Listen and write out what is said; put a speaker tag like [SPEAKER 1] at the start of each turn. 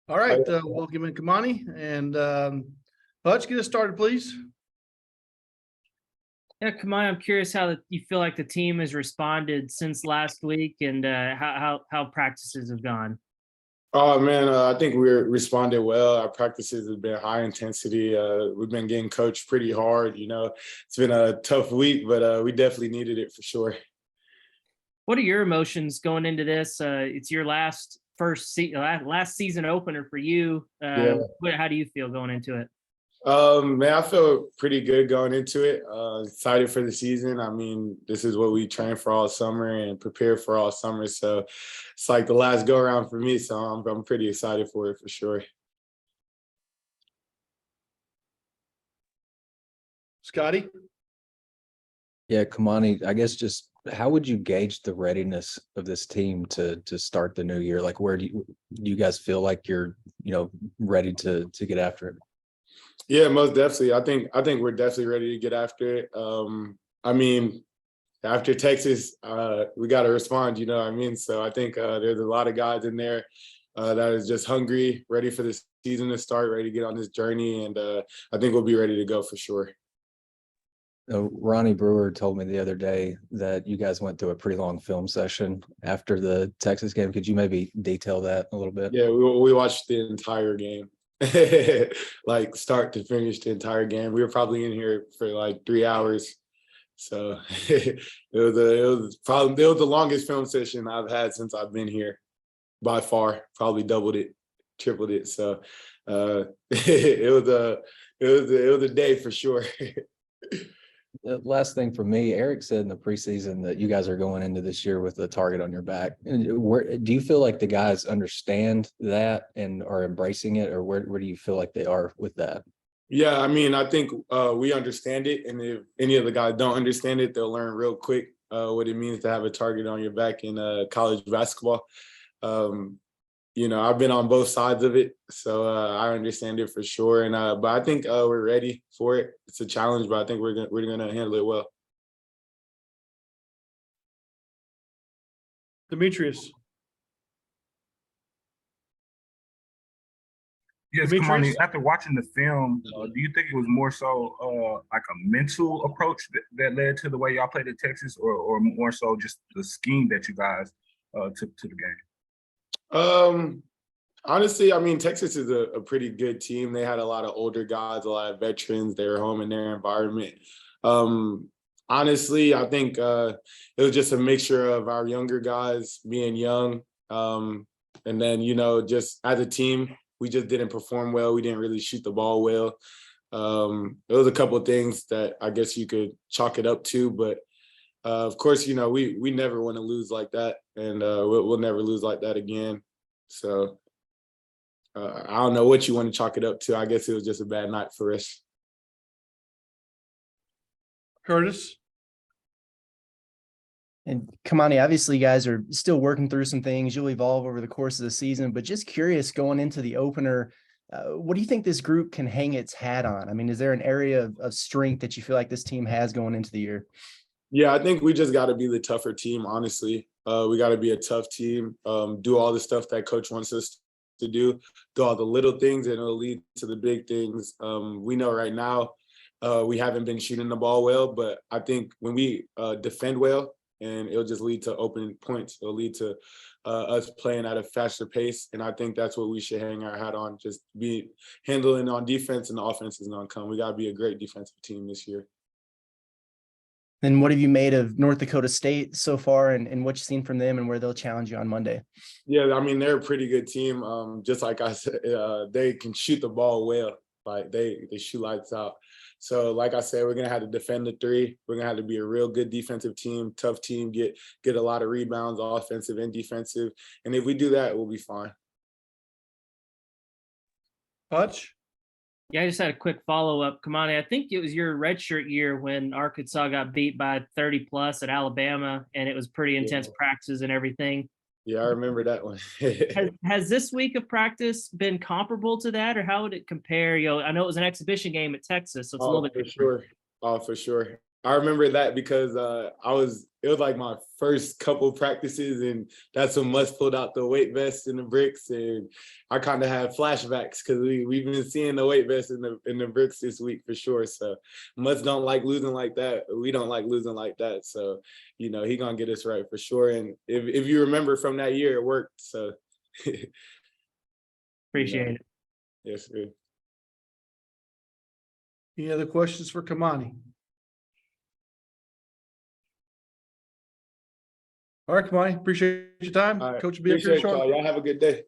[SPEAKER 1] All right, welcome in Khamani and Hutch, get us started, please.
[SPEAKER 2] Yeah, Khamani, I'm curious how you feel like the team has responded since last week and how practices have gone.
[SPEAKER 3] Oh man, I think we responded well. Our practices have been high intensity. We've been getting coached pretty hard. It's been a tough week, but we definitely needed it for sure.
[SPEAKER 2] What are your emotions going into this? It's your last season opener for you.
[SPEAKER 3] Yeah.
[SPEAKER 2] How do you feel going into it?
[SPEAKER 3] Man, I feel pretty good going into it. Excited for the season. I mean, this is what we train for all summer and prepare for all summer. So it's like the last go around for me. So I'm pretty excited for it for sure.
[SPEAKER 1] Scotty?
[SPEAKER 4] Yeah, Khamani, I guess just how would you gauge the readiness of this team to start the new year? Like, where do you guys feel like you're, ready to get after it?
[SPEAKER 3] Yeah, most definitely. I think we're definitely ready to get after it. I mean, after Texas, we got to respond. You know what I mean? So I think there's a lot of guys in there that is just hungry, ready for this season to start, ready to get on this journey, and I think we'll be ready to go for sure.
[SPEAKER 4] Ronnie Brewer told me the other day that you guys went through a pretty long film session after the Texas game. Could you maybe detail that a little bit?
[SPEAKER 3] Yeah, we watched the entire game. Like start to finish the entire game. We were probably in here for like 3 hours. So it was the longest film session I've had since I've been here by far, probably doubled it, tripled it. So it was a day for sure.
[SPEAKER 4] The last thing for me, Eric said in the preseason that you guys are going into this year with a target on your back. Where do you feel like the guys understand that and are embracing it, or where do you feel like they are with that?
[SPEAKER 3] Yeah, I mean, I think we understand it, and if any of the guys don't understand it, they'll learn real quick what it means to have a target on your back in college basketball. I've been on both sides of it, so I understand it for sure. And but I think we're ready for it. It's a challenge, but I think we're gonna handle it well.
[SPEAKER 1] Demetrius.
[SPEAKER 5] Yes, Khamani, after watching the film, do you think it was more so like a mental approach that led to the way y'all played at Texas, or more so just the scheme that you guys took to the game?
[SPEAKER 3] Honestly, I mean, Texas is a pretty good team. They had a lot of older guys, a lot of veterans. They were home in their environment. Honestly, I think it was just a mixture of our younger guys being young. And then, just as a team, we just didn't perform well. We didn't really shoot the ball well. There was a couple of things that I guess you could chalk it up to, but of course, we never want to lose like that, and we'll never lose like that again. So I don't know what you want to chalk it up to. I guess it was just a bad night for us.
[SPEAKER 1] Curtis.
[SPEAKER 6] And Khamani, obviously you guys are still working through some things. You'll evolve over the course of the season, but just curious going into the opener, what do you think this group can hang its hat on? I mean, is there an area of strength that you feel like this team has going into the year?
[SPEAKER 3] Yeah, I think we just got to be the tougher team, honestly. We got to be a tough team, do all the stuff that coach wants us to do all the little things, and it'll lead to the big things. We know right now we haven't been shooting the ball well, but I think when we defend well, and it'll just lead to open points. It'll lead to us playing at a faster pace, and I think that's what we should hang our hat on, just be handling on defense, and the offense is going to come. We got to be a great defensive team this year.
[SPEAKER 6] And what have you made of North Dakota State so far, and what you've seen from them and where they'll challenge you on Monday?
[SPEAKER 3] Yeah, I mean, they're a pretty good team. Just like I said, they can shoot the ball well. Like they shoot lights out. So like I said, we're going to have to defend the three. We're going to have to be a real good defensive team, tough team, get a lot of rebounds, offensive and defensive. And if we do that, we'll be fine.
[SPEAKER 1] Hutch?
[SPEAKER 2] Yeah, I just had a quick follow-up. Khamani, I think it was your redshirt year when Arkansas got beat by 30+ at Alabama, and it was pretty intense practices and everything.
[SPEAKER 3] Yeah, I remember that one.
[SPEAKER 2] has this week of practice been comparable to that, or how would it compare? I know it was an exhibition game at Texas, so it's a little bit
[SPEAKER 3] for sure. Oh, for sure. I remember that because it was like my first couple practices, and that's when Must pulled out the weight vest and the bricks, and I kind of had flashbacks because we've been seeing the weight vest and the bricks this week for sure. So Must don't like losing like that. We don't like losing like that. So he gonna get us right for sure. And if you remember from that year, it worked. So
[SPEAKER 2] Appreciate it.
[SPEAKER 3] yes, sir.
[SPEAKER 1] Any other questions for Khamani? All right, Khamani, appreciate your time.
[SPEAKER 3] All right.
[SPEAKER 1] Coach will be up here
[SPEAKER 3] Appreciate y'all.
[SPEAKER 1] shortly.
[SPEAKER 3] Y'all have a good day.